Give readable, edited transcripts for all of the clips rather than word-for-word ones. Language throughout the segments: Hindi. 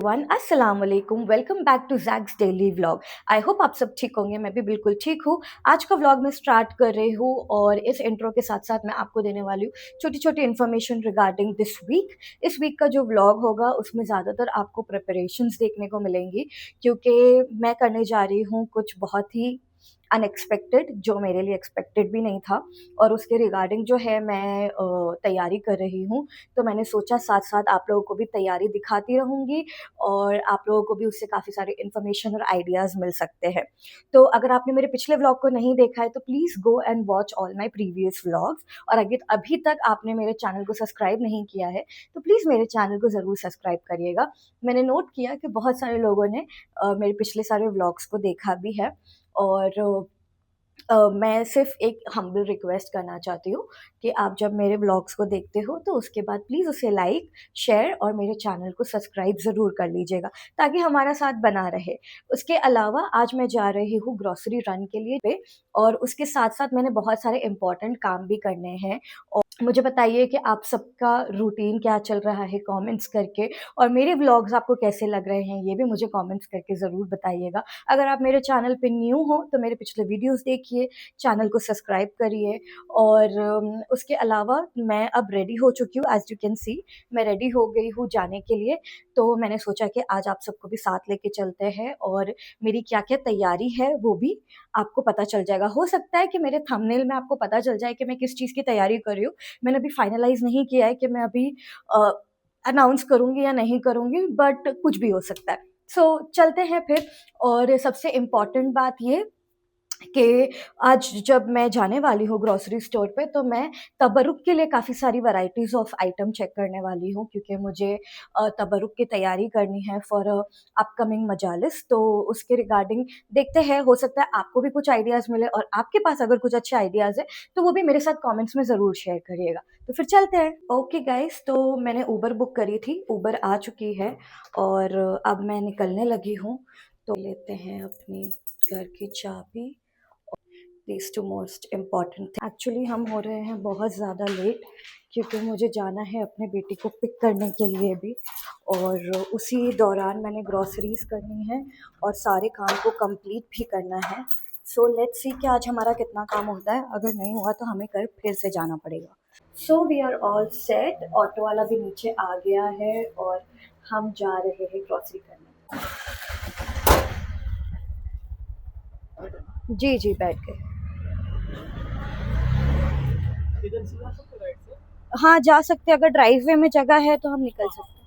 वन अस्सलाम वालेकुम, welcome back to Jack's daily vlog. I hope आप सब ठीक होंगे। मैं भी बिल्कुल ठीक हूँ। आज का व्लॉग मैं स्टार्ट कर रही हूँ और इस इंट्रो के साथ साथ मैं आपको देने वाली हूँ छोटी छोटी इन्फॉर्मेशन रिगार्डिंग दिस वीक। इस वीक का जो व्लॉग होगा उसमें ज़्यादातर आपको प्रिपरेशंस देखने को मिलेंगी, क्योंकि मैं करने जा रही हूँ कुछ बहुत ही अनएक्सपेक्टेड, जो मेरे लिए एक्सपेक्टेड भी नहीं था। और उसके रिगार्डिंग जो है मैं तैयारी कर रही हूँ। तो मैंने सोचा साथ साथ आप लोगों को भी तैयारी दिखाती रहूँगी और आप लोगों को भी उससे काफ़ी सारे इन्फॉर्मेशन और आइडियाज़ मिल सकते हैं। तो अगर आपने मेरे पिछले व्लॉग को नहीं देखा है तो please go and watch all my previous vlogs. और अगर अभी तक आपने मेरे चैनल को सब्सक्राइब नहीं किया है तो प्लीज़ मेरे चैनल को ज़रूर सब्सक्राइब करिएगा। मैंने नोट किया कि बहुत सारे लोगों ने मेरे पिछले सारे व्लॉग्स को देखा भी है। और मैं सिर्फ एक हम्बल रिक्वेस्ट करना चाहती हूँ कि आप जब मेरे व्लॉग्स को देखते हो तो उसके बाद प्लीज़ उसे लाइक, शेयर और मेरे चैनल को सब्सक्राइब ज़रूर कर लीजिएगा, ताकि हमारा साथ बना रहे। उसके अलावा आज मैं जा रही हूँ ग्रॉसरी रन के लिए पे, और उसके साथ साथ मैंने बहुत सारे इंपॉर्टेंट काम भी करने हैं। और मुझे बताइए कि आप सबका रूटीन क्या चल रहा है कमेंट्स करके, और मेरे व्लॉग्स आपको कैसे लग रहे हैं ये भी मुझे कमेंट्स करके ज़रूर बताइएगा। अगर आप मेरे चैनल पे न्यू हो तो मेरे पिछले वीडियोस देखिए, चैनल को सब्सक्राइब करिए। और उसके अलावा मैं अब रेडी हो चुकी हूँ, एज यू कैन सी मैं रेडी हो गई हूँ जाने के लिए। तो मैंने सोचा कि आज आप सबको भी साथ लेके चलते हैं और मेरी क्या क्या तैयारी है वो भी आपको पता चल जाएगा। हो सकता है कि मेरे थंबनेल में आपको पता चल जाए कि मैं किस चीज़ की तैयारी कर रही हूँ। मैंने अभी फाइनलाइज नहीं किया है कि मैं अभी अनाउंस करूँगी या नहीं करूँगी, बट कुछ भी हो सकता है। सो चलते हैं फिर। और सबसे इम्पॉर्टेंट बात ये कि आज जब मैं जाने वाली हूँ ग्रोसरी स्टोर पे तो मैं तबरुक के लिए काफ़ी सारी वैरायटीज़ ऑफ आइटम चेक करने वाली हूँ, क्योंकि मुझे तबरुक की तैयारी करनी है फॉर अपकमिंग मजालिस। तो उसके रिगार्डिंग देखते हैं, हो सकता है आपको भी कुछ आइडियाज़ मिले, और आपके पास अगर कुछ अच्छे आइडियाज़ है तो वो भी मेरे साथ कमेंट्स में ज़रूर शेयर करिएगा। तो फिर चलते हैं। ओके गाइस, तो मैंने ऊबर बुक करी थी, ऊबर आ चुकी है और अब मैं निकलने लगी हूँ। तो लेते हैं अपनी घर की चाबी। These two most important thing. Actually हम हो रहे हैं बहुत ज़्यादा लेट, क्योंकि मुझे जाना है अपने बेटी को पिक करने के लिए भी, और उसी दौरान मैंने ग्रॉसरीज करनी है और सारे काम को कंप्लीट भी करना है। सो लेट्स सी कि आज हमारा कितना काम होता है। अगर नहीं हुआ तो हमें कल फिर से जाना पड़ेगा। So we are all set. Auto वाला भी नीचे आ गया है और हम जा रहे हैं ग्रॉसरी करने। जी जी, बैठ गए। हाँ, जा सकते हैं, अगर ड्राइववे में जगह है तो हम निकल सकते हैं।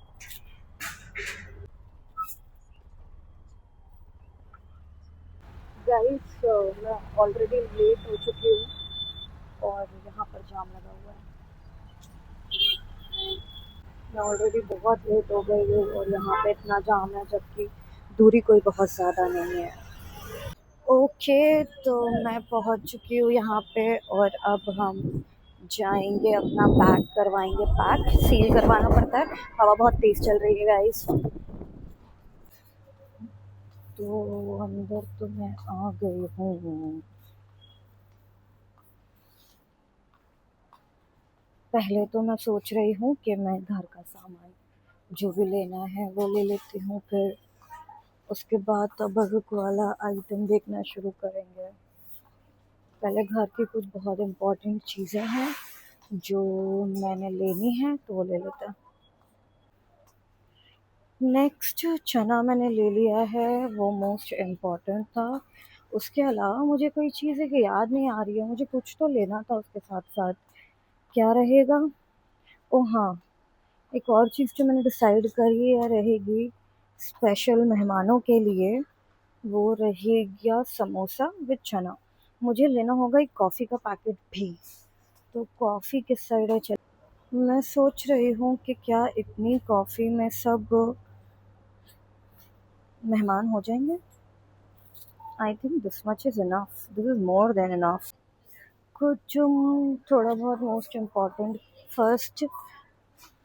गाइस, मैं ऑलरेडी लेट हो चुकी हूँ और यहाँ पर जाम लगा हुआ है। मैं ऑलरेडी बहुत लेट हो गई हूँ और यहाँ पे इतना जाम है, जबकि दूरी कोई बहुत ज़्यादा नहीं है। ओके, तो मैं पहुँच चुकी हूँ यहाँ पे और अब हम जाएंगे, अपना बैग करवाएंगे पैक। सील करवाना पड़ता है, हवा बहुत तेज़ चल रही है गाइस। तो अंदर तो मैं आ गई हूँ। पहले तो मैं सोच रही हूँ कि मैं घर का सामान जो भी लेना है वो ले लेती हूँ, फिर उसके बाद तबरुक वाला आइटम देखना शुरू करेंगे। पहले घर की कुछ बहुत इम्पोर्टेंट चीज़ें हैं जो मैंने लेनी है तो वो ले लेते हैं। नेक्स्ट चना मैंने ले लिया है, वो मोस्ट इम्पॉर्टेंट था। उसके अलावा मुझे कोई चीज़ है कि याद नहीं आ रही है, मुझे कुछ तो लेना था उसके साथ साथ। क्या रहेगा? ओ हाँ, एक और चीज़ जो मैंने डिसाइड करी है रहेगी स्पेशल मेहमानों के लिए, वो रहेगा समोसा विद चना। मुझे लेना होगा एक कॉफ़ी का पैकेट भी। तो कॉफ़ी किस साइड है? चल, मैं सोच रही हूँ कि क्या इतनी कॉफ़ी में सब मेहमान हो जाएंगे। आई think this much is enough, this is more than enough. कुछ थोड़ा बहुत मोस्ट इम्पॉर्टेंट फर्स्ट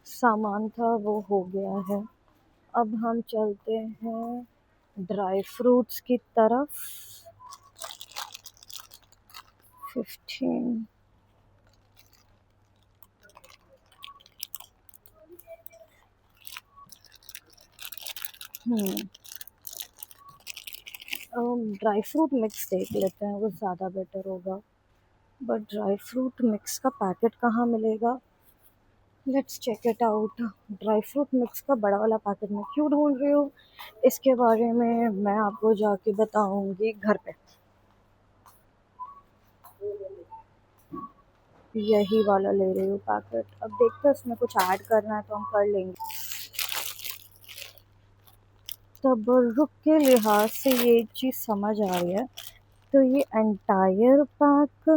सामान था वो हो गया है। अब हम चलते हैं ड्राई फ्रूट्स की तरफ। 15। ड्राई फ्रूट मिक्स देख लेते हैं, वो ज़्यादा बेटर होगा। बट ड्राई फ्रूट मिक्स का पैकेट कहाँ मिलेगा? Let's check it out. Dry fruit mix का बड़ा वाला पैकेट मैं क्यों ढूंढ रही हूँ, इसके बारे में मैं आपको जाके बताऊंगी घर पे। यही वाला ले रही हूँ पैकेट। अब देखते हैं उसमें कुछ ऐड करना है तो हम कर लेंगे। तबर्रुक के लिहाज से ये एक चीज़ समझ आ रही है, तो ये एंटायर पैक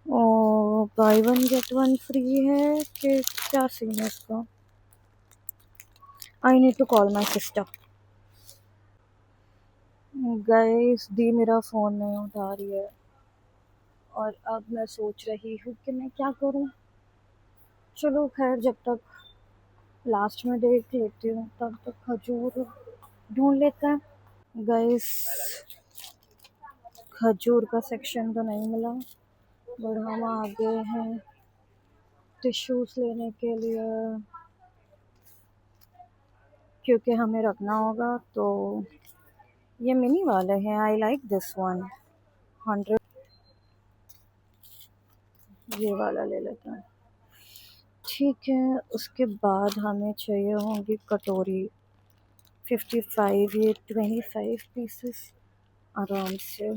और buy one get one free है कि क्या सीन है इसका? I need to call my sister. Guys दी मेरा फ़ोन नहीं उठा रही है और अब मैं सोच रही हूँ कि मैं क्या करूँ। चलो खैर, जब तक लास्ट में देख लेती हूँ तब तक खजूर ढूंढ लेते हैं। गाइस खजूर का सेक्शन तो नहीं मिला, बट हम आ गए हैं टिश्यूज़ लेने के लिए, क्योंकि हमें रखना होगा। तो ये मिनी वाले हैं, आई लाइक दिस वन 100, ये वाला ले लेते हैं। ठीक है, उसके बाद हमें चाहिए होंगी कटोरी 55, ये 25 पीसेस आराम से।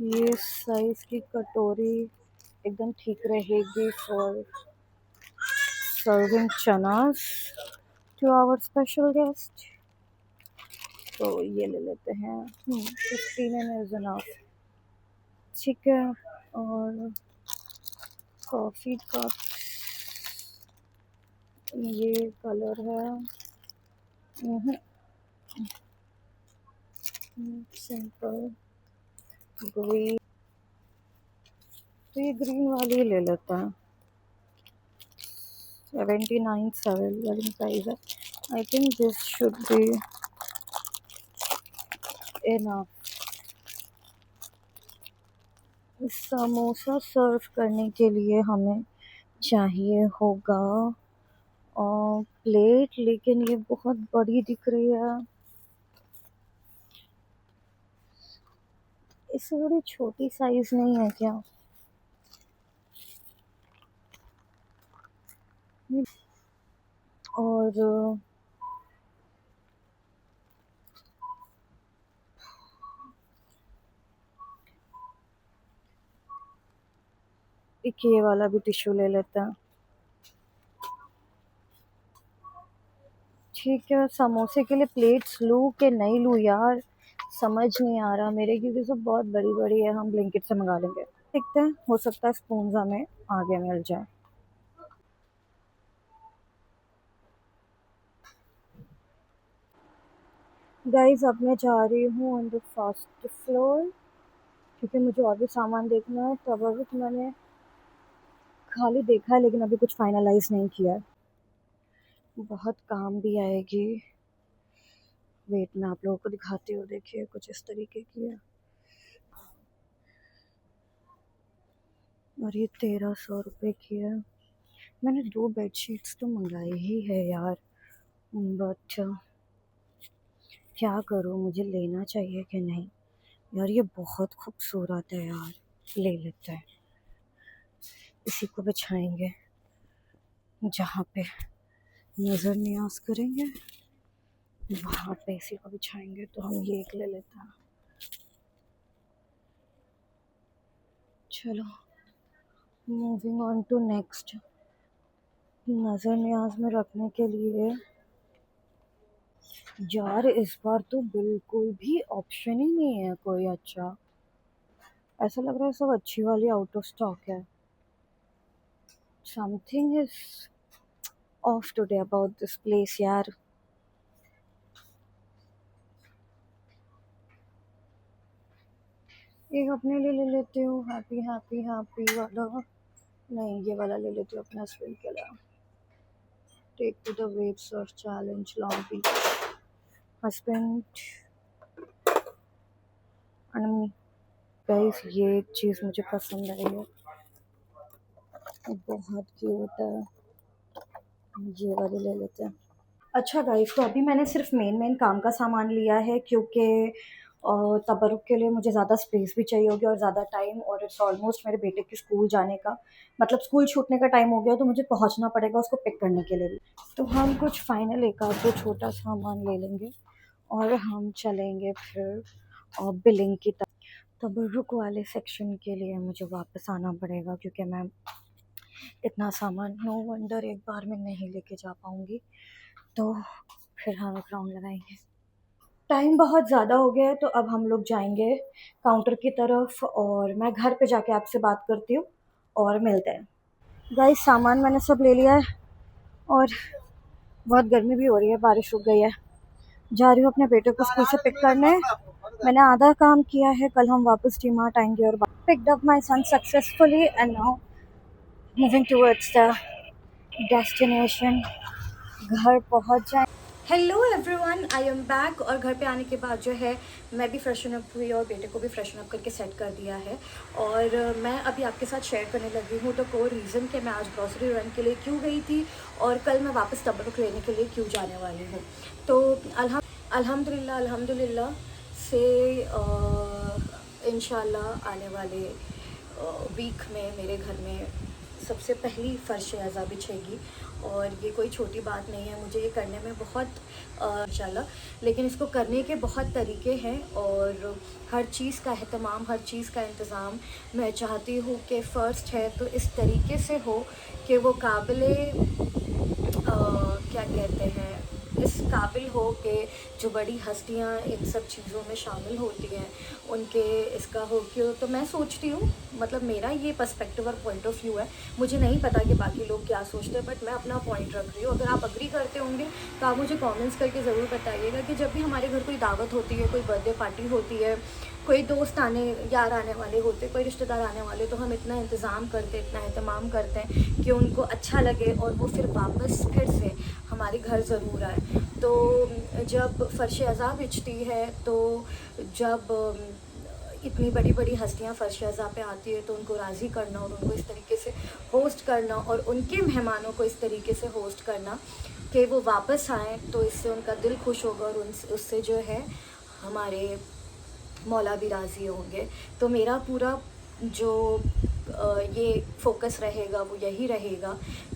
ये साइज़ की कटोरी एकदम ठीक रहेगी for serving chanas to our special guest. तो ये ले लेते हैं। 15 इज इनफ। ठीक है, और कॉफ़ी का ये कलर है सिंपल ग्रीन, तो ये ग्रीन वाली ले लेते हैं। 79 7 प्राइस है। I think this should be enough. Samosa serve करने के लिए हमें चाहिए होगा और प्लेट, लेकिन ये बहुत बड़ी दिख रही है। इससे थोड़ी छोटी साइज नहीं है क्या? और एक ये वाला भी टिश्यू ले लेते हैं। ठीक है, समोसे के लिए प्लेट्स लूँ कि नहीं लूँ यार, समझ नहीं आ रहा मेरे, क्योंकि सब बहुत बड़ी बड़ी है। हम ब्लिंकिट से मंगा लेंगे, देखते हैं, हो सकता है स्पून हमें आगे मिल जाए। गाइस अब मैं जा रही हूँ ऑन द फर्स्ट फ्लोर, क्योंकि मुझे और भी सामान देखना है। तब अभी तो मैंने खाली देखा है, लेकिन अभी कुछ फाइनलाइज नहीं किया है। बहुत काम भी आएगी। वेट, मैं आप लोगों को दिखाती हूँ, देखिए कुछ इस तरीके की है। और ये 1300 रुपये की है। मैंने 2 बेडशीट्स तो मंगाई ही है यार, बट क्या करूँ, मुझे लेना चाहिए कि नहीं? यार ये बहुत खूबसूरत है यार, ले लेते हैं। इसी को बिछाएंगे, जहाँ पे नज़र न्याज करेंगे वहाँ पे इसी को बिछाएंगे। तो हम ये एक ले लेते हैं। चलो मूविंग ऑन टू नेक्स्ट। नज़र न्याज में रखने के लिए यार इस बार तो बिल्कुल भी ऑप्शन ही नहीं है कोई अच्छा। ऐसा लग रहा है सब अच्छी वाली आउट ऑफ स्टॉक है। Something is of today about this place यार। एक अपने लिए ले लेती हूँ, हैप्पी हैप्पी हैप्पी वाला। नहीं, ये वाला ले लेती हूँ अपने हस्बैंड के लिए। Take to the waves of challenge long beach, husband and guys. ये एक चीज़ मुझे पसंद आई है, बहुत क्यूट है। ये वाली ले लेते हैं। अच्छा गाइस, तो अभी मैंने सिर्फ मेन काम का सामान लिया है क्योंकि तबरुक के लिए मुझे ज़्यादा स्पेस भी चाहिए होगी और ज़्यादा टाइम, और इट्स ऑलमोस्ट मेरे बेटे के स्कूल जाने का, मतलब स्कूल छूटने का टाइम हो गया, तो मुझे पहुंचना पड़ेगा उसको पिक करने के लिए भी। तो हम कुछ फाइनल एक आध दो छोटा सामान ले लेंगे और हम चलेंगे फिर बिलिंग की तरफ। तबरुक वाले सेक्शन के लिए मुझे वापस आना पड़ेगा क्योंकि मैं इतना सामान नो वंडर एक बार में नहीं लेके जा पाऊंगी। तो फिर हम एक राउंड लगाएंगे। टाइम बहुत ज़्यादा हो गया है, तो अब हम लोग जाएंगे काउंटर की तरफ और मैं घर पे जाके आपसे बात करती हूँ और मिलते हैं। गाइस, सामान मैंने सब ले लिया है और बहुत गर्मी भी हो रही है, बारिश रुक गई है। जा रही हूँ अपने बेटे को स्कूल से पिक करने। मैंने आधा काम किया है, कल हम वापस डी मार्ट आएंगे और picked up my son successfully and now moving towards the destination. घर पहुँच जाए। Hello everyone, I am back. और घर पे आने के बाद जो है मैं भी फ्रेशन अप हुई और बेटे को भी फ्रेशन अप करके सेट कर दिया है। और मैं अभी आपके साथ शेयर करने लगी हूँ तो कोई रीज़न कि मैं आज ग्रॉसरी रन के लिए क्यों गई थी और कल मैं वापस तबरुक लेने के लिए क्यों जाने वाली हूँ। तो अल्हम्दुलिल्लाह से इंशाल्लाह आने वाले वीक में मेरे घर में सबसे पहली फ़र्श अज़ा बिछेगी। और ये कोई छोटी बात नहीं है, मुझे ये करने में बहुत इंशाल्लाह, लेकिन इसको करने के बहुत तरीके हैं और हर चीज़ का अहतमाम, हर चीज़ का इंतज़ाम मैं चाहती हूँ कि फ़र्स्ट है तो इस तरीके से हो कि वो काबिले क्या कहते हैं, इस काबिल हो कि जो बड़ी हस्तियाँ इन सब चीज़ों में शामिल होती हैं उनके इसका हो क्यों। तो मैं सोचती हूँ, मतलब मेरा ये पर्सपेक्टिव और पॉइंट ऑफ व्यू है, मुझे नहीं पता कि बाकी लोग क्या सोचते हैं, बट मैं अपना पॉइंट रख रही हूँ। अगर आप अग्री करते होंगे तो आप मुझे कमेंट्स करके ज़रूर बताइएगा कि जब भी हमारे घर कोई दावत होती है, कोई बर्थडे पार्टी होती है, कोई दोस्त यार आने वाले होते, कोई रिश्तेदार आने वाले, तो हम इतना इंतज़ाम करते, इतना एहतमाम करते हैं कि उनको अच्छा लगे और वो फिर वापस फिर से हमारे घर ज़रूर आए। तो जब फ़र्श अज़ा बिछती है, तो जब इतनी बड़ी बड़ी हस्तियाँ फ़र्श अज़ा पे आती है तो उनको राज़ी करना और उनको इस तरीके से होस्ट करना और उनके मेहमानों को इस तरीके से होस्ट करना कि वो वापस आएँ, तो इससे उनका दिल खुश होगा और उससे जो है हमारे मौला भी राज़ी होंगे। तो मेरा पूरा जो ये फ़ोकस रहेगा वो यही रहेगा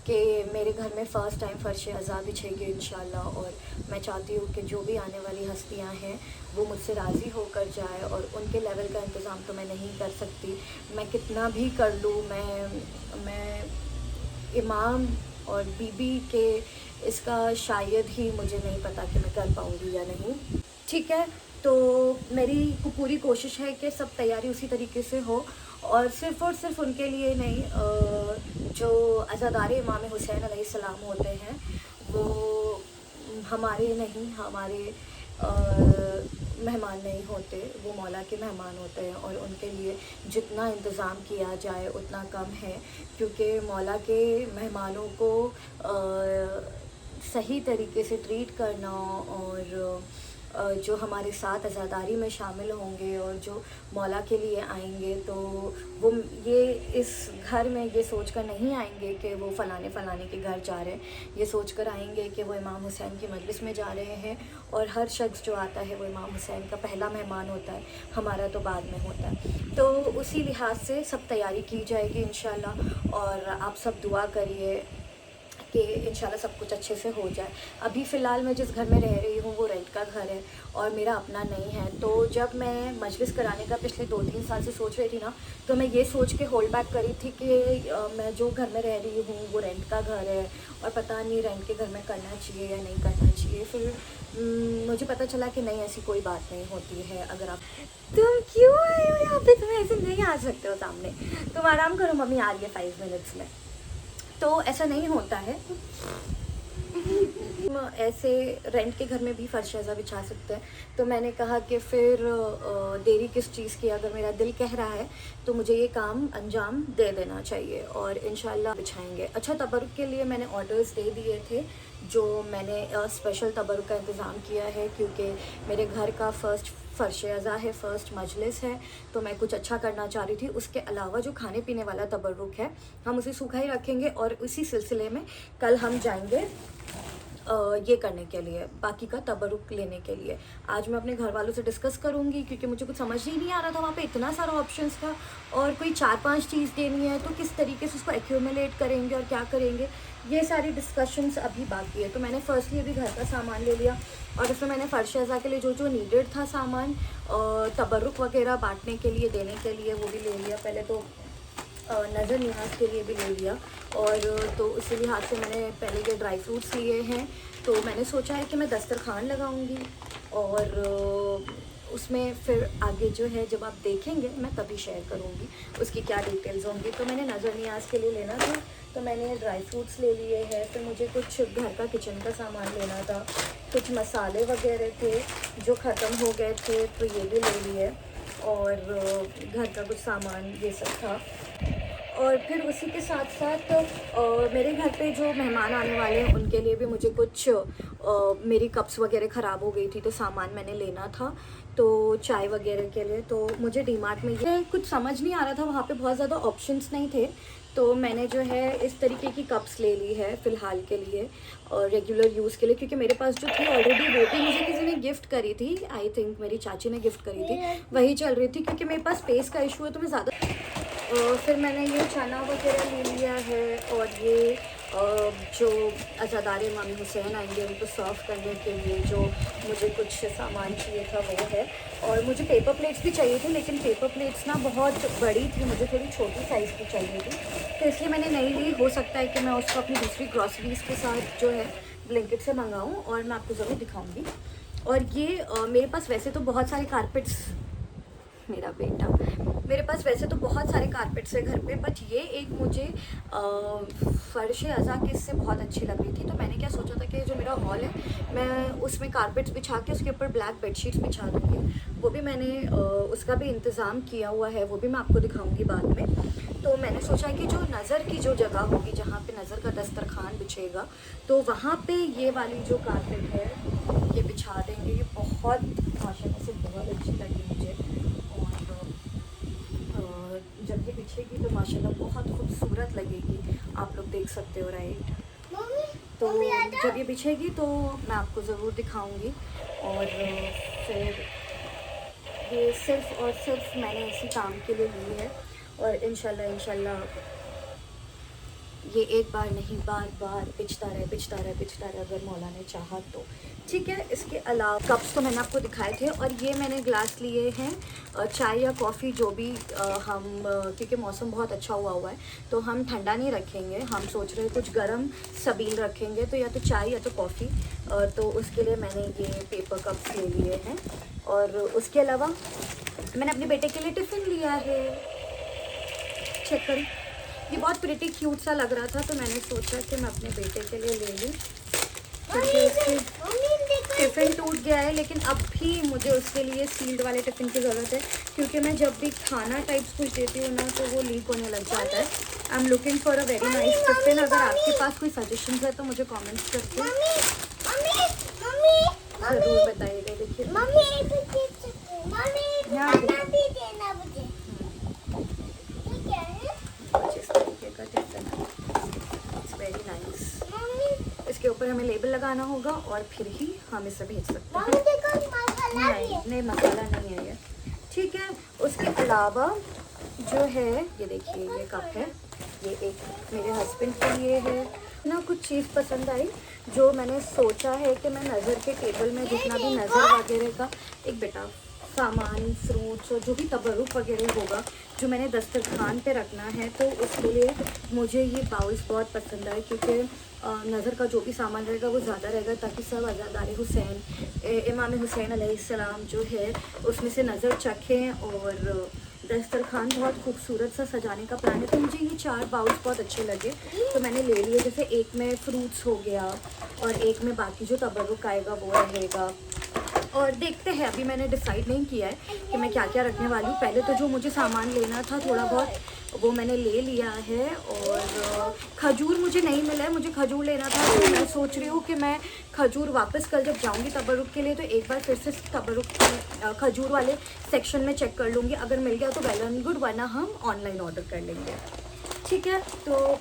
कि मेरे घर में फ़र्स्ट टाइम फ़र्श अज़ा बिछेगी इंशाल्लाह। और मैं चाहती हूँ कि जो भी आने वाली हस्तियाँ हैं वो मुझसे राज़ी होकर जाए। और उनके लेवल का इंतज़ाम तो मैं नहीं कर सकती, मैं कितना भी कर लूँ, मैं इमाम और बीबी के इसका शायद ही मुझे नहीं पता कि मैं कर पाऊँगी या नहीं। ठीक है, तो मेरी पूरी कोशिश है कि सब तैयारी उसी तरीके से हो और सिर्फ़ उनके लिए नहीं, जो अज़ादार इमाम हुसैन अलैहिस्सलाम होते हैं वो हमारे नहीं, हमारे मेहमान नहीं होते, वो मौला के मेहमान होते हैं और उनके लिए जितना इंतज़ाम किया जाए उतना कम है। क्योंकि मौला के मेहमानों को सही तरीके से ट्रीट करना और जो हमारे साथ अज़ादारी में शामिल होंगे और जो मौला के लिए आएंगे, तो वो ये इस घर में ये सोच कर नहीं आएंगे कि वो फ़लाने के घर जा रहे हैं, ये सोच कर आएंगे कि वो इमाम हुसैन की मजलिस में जा रहे हैं। और हर शख्स जो आता है वो इमाम हुसैन का पहला मेहमान होता है, हमारा तो बाद में होता है। तो उसी लिहाज से सब तैयारी की जाएगी इंशाल्लाह। और आप सब दुआ करिए कि इंशाल्लाह सब कुछ अच्छे से हो जाए। अभी फ़िलहाल मैं जिस घर में रह रही हूँ वो रेंट का घर है और मेरा अपना नहीं है। तो जब मैं मजलिस कराने का पिछले 2-3 साल से सोच रही थी ना, तो मैं ये सोच के होल्ड बैक करी थी कि मैं जो घर में रह रही हूँ वो रेंट का घर है और पता नहीं रेंट के घर में करना चाहिए या नहीं करना चाहिए। फिर मुझे पता चला कि नहीं, ऐसी कोई बात नहीं होती है। अगर आप तुम क्यों आए हो यहाँ पे, तुम ऐसे नहीं आ सकते हो सामने, तुम आराम करो, मम्मी आ रही है 5 मिनट्स में। तो ऐसा नहीं होता है, ऐसे रेंट के घर में भी फ़र्श अज़ा बिछा सकते हैं। तो मैंने कहा कि फिर देरी किस चीज़ की, अगर मेरा दिल कह रहा है तो मुझे ये काम अंजाम दे देना चाहिए और इंशाल्लाह बिछाएंगे। अच्छा, तबरुक के लिए मैंने ऑर्डर्स दे दिए थे, जो मैंने स्पेशल तबरुक का इंतज़ाम किया है क्योंकि मेरे घर का फ़र्स्ट फ़र्श अज़ा है, फ़र्स्ट मजलिस है, तो मैं कुछ अच्छा करना चाह रही थी। उसके अलावा जो खाने पीने वाला तबरुक है हम उसे सूखा ही रखेंगे और उसी सिलसिले में कल हम जाएंगे ये करने के लिए, बाकी का तबरुक लेने के लिए। आज मैं अपने घर वालों से डिस्कस करूँगी क्योंकि मुझे कुछ समझ ही नहीं आ रहा था, वहाँ पे इतना सारा ऑप्शंस था और कोई 4-5 चीज़ देनी है तो किस तरीके से उसको एक्यूमुलेट करेंगे और क्या करेंगे, ये सारी डिस्कशंस अभी बाकी है। तो मैंने फर्स्टली अभी घर का सामान ले लिया और उसमें मैंने फ़र्श अज़ा के लिए जो जो नीडेड था सामान, तबरुक वगैरह बांटने के लिए, देने के लिए, वो भी ले लिया। पहले तो नज़र नियाज के लिए भी ले लिया और तो उसी लिहाज से मैंने पहले ये ड्राई फ्रूट्स लिए हैं। तो मैंने सोचा है कि मैं दस्तरखान लगाऊंगी और उसमें फिर आगे जो है जब आप देखेंगे मैं तभी शेयर करूंगी उसकी क्या डिटेल्स होंगी। तो मैंने नज़र नियाज के लिए लेना था तो मैंने ड्राई फ्रूट्स ले लिए हैं। फिर मुझे कुछ घर का किचन का सामान लेना था, कुछ मसाले वगैरह थे जो ख़त्म हो गए थे तो ये भी ले लिए और घर का कुछ सामान ये सब था। और फिर उसी के साथ साथ मेरे घर पे जो मेहमान आने वाले हैं उनके लिए भी मुझे कुछ मेरी कप्स वगैरह ख़राब हो गई थी तो सामान मैंने लेना था, तो चाय वगैरह के लिए। तो मुझे डीमार्ट में ये कुछ समझ नहीं आ रहा था, वहाँ पे बहुत ज़्यादा ऑप्शंस नहीं थे, तो मैंने जो है इस तरीके की कप्स ले ली है फ़िलहाल के लिए और रेगुलर यूज़ के लिए, क्योंकि मेरे पास जो थी ऑलरेडी वो भी मुझे किसी ने गिफ्ट करी थी, आई थिंक मेरी चाची ने गिफ्ट करी थी, वही चल रही थी क्योंकि मेरे पास स्पेस का इशू है तो मैं ज़्यादा। फिर मैंने ये चना वगैरह ले लिया है और ये जो अज़ादार इमाम हुसैन आएंगे उनको सर्व करने के लिए जो मुझे कुछ सामान चाहिए था वो है। और मुझे पेपर प्लेट्स भी चाहिए थे लेकिन पेपर प्लेट्स ना बहुत बड़ी थी, मुझे थोड़ी छोटी साइज़ की चाहिए थी तो इसलिए मैंने नहीं ली। हो सकता है कि मैं उसको अपनी दूसरी ग्रॉसरीज़ के साथ जो है ब्लिंकिट से मंगाऊँ और मैं आपको ज़रूर दिखाऊँगी। और ये मेरे पास वैसे तो बहुत सारे कारपेट्स, मेरा बेटा, मेरे पास वैसे तो बहुत सारे कारपेट्स है घर पे, बट ये एक मुझे फ़र्श अज़ा की इससे बहुत अच्छी लग रही थी तो मैंने क्या सोचा था कि जो मेरा हॉल है मैं उसमें कारपेट्स बिछा के उसके ऊपर ब्लैक बेडशीट्स बिछा दूँगी। वो भी मैंने उसका भी इंतज़ाम किया हुआ है, वो भी मैं आपको दिखाऊँगी बाद में। तो मैंने सोचा कि जो नज़र की जो जगह होगी जहाँ पे नज़र का दस्तरखान बिछेगा तो वहाँ पे ये वाली जो कारपेट है ये बिछा देंगे। ये बहुत माशाल्लाह से बहुत अच्छी लगी मुझे और जब ये बिछेगी तो माशाल्लाह बहुत खूबसूरत लगेगी, आप लोग देख सकते हो राइट। तो जब ये बिछेगी तो मैं आपको ज़रूर दिखाऊंगी। और फिर ये सिर्फ़ और सिर्फ मैंने इसी काम के लिए ली है और इंशाल्लाह ये एक बार नहीं बार बार बिछता रहे अगर मौला ने चाहा तो। ठीक है, इसके अलावा कप्स तो मैंने आपको दिखाए थे और ये मैंने ग्लास लिए हैं चाय या कॉफ़ी जो भी हम क्योंकि मौसम बहुत अच्छा हुआ है तो हम ठंडा नहीं रखेंगे, हम सोच रहे हैं कुछ गर्म सबील रखेंगे तो या तो चाय या तो कॉफ़ी, तो उसके लिए मैंने ये पेपर कप्स ले लिए हैं। और उसके अलावा मैंने अपने बेटे के लिए टिफ़िन लिया है, चेक करें, ये बहुत प्रिटी क्यूट सा लग रहा था तो मैंने सोचा कि मैं अपने बेटे के लिए ले लूँ क्योंकि उसकी टिफ़िन टूट गया है। लेकिन अब भी मुझे उसके लिए सील्ड वाले टिफ़िन की ज़रूरत है क्योंकि मैं जब भी खाना टाइप्स कुछ देती हूँ ना तो वो लीक होने लग जाता है। I am looking for a very nice tiffin. अगर आपके पास कोई सजेशन है तो मुझे कमेंट्स करके ज़रूर बताइएगा। देखिए इट्स वेरी नाइस। इसके ऊपर हमें लेबल लगाना होगा और फिर ही हम इसे भेज सकते हैं। नहीं मसाला नहीं है ये, ठीक है। उसके अलावा जो है ये देखिए ये कप है, ये एक मेरे हस्बैंड के लिए है ना। कुछ चीज़ पसंद आई जो मैंने सोचा है कि मैं नज़र के टेबल में जितना भी नज़र वगैरह का एक बेटा सामान, फ्रूट्स और जो भी तबरुक वगैरह होगा जो मैंने दस्तरखान पे रखना है तो उसके लिए मुझे ये बाउल्स बहुत पसंद आए क्योंकि नज़र का जो भी सामान रहेगा वो ज़्यादा रहेगा ताकि सब अज़ादार हुसैन इमाम हुसैन अलैहिस्सलाम जो है उसमें से नज़र चखें। और दस्तरखान बहुत खूबसूरत सा सजाने का प्लान है तो मुझे ये 4 बाउल्स बहुत अच्छे लगे तो मैंने ले लिए। जैसे एक में फ्रूट्स हो गया और एक में बाकी जो तबरुक आएगा वो रहेगा। और देखते हैं, अभी मैंने डिसाइड नहीं किया है कि मैं क्या क्या रखने वाली हूँ। पहले तो जो मुझे सामान लेना था थोड़ा बहुत वो मैंने ले लिया है। और खजूर मुझे नहीं मिला है, मुझे खजूर लेना था तो मैं सोच रही हूँ कि मैं खजूर वापस कल जब जाऊँगी तबरुक के लिए तो एक बार फिर से तबरुक खजूर वाले सेक्शन में चेक कर लूँगी, अगर मिल गया तो वेल एंड गुड, वरना हम ऑनलाइन ऑर्डर कर लेंगे। ठीक है, तो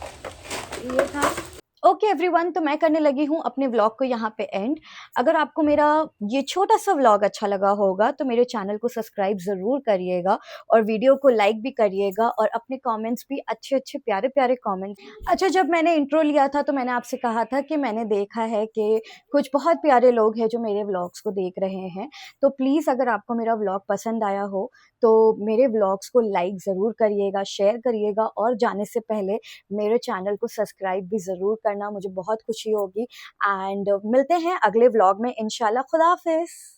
ये था ओके एवरीवन, तो मैं करने लगी हूँ अपने व्लॉग को यहाँ पे एंड। अगर आपको मेरा ये छोटा सा व्लॉग अच्छा लगा होगा तो मेरे चैनल को सब्सक्राइब ज़रूर करिएगा और वीडियो को लाइक भी करिएगा और अपने कमेंट्स भी अच्छे अच्छे प्यारे प्यारे कमेंट्स। अच्छा, जब मैंने इंट्रो लिया था तो मैंने आपसे कहा था कि मैंने देखा है कि कुछ बहुत प्यारे लोग हैं जो मेरे व्लॉग्स को देख रहे हैं। तो प्लीज़ अगर आपको मेरा व्लॉग पसंद आया हो तो मेरे व्लॉग्स को लाइक ज़रूर करिएगा, शेयर करिएगा और जाने से पहले मेरे चैनल को सब्सक्राइब भी ज़रूर करना, मुझे बहुत खुशी होगी। एंड मिलते हैं अगले व्लॉग में इंशाल्लाह। खुदा हाफिज़।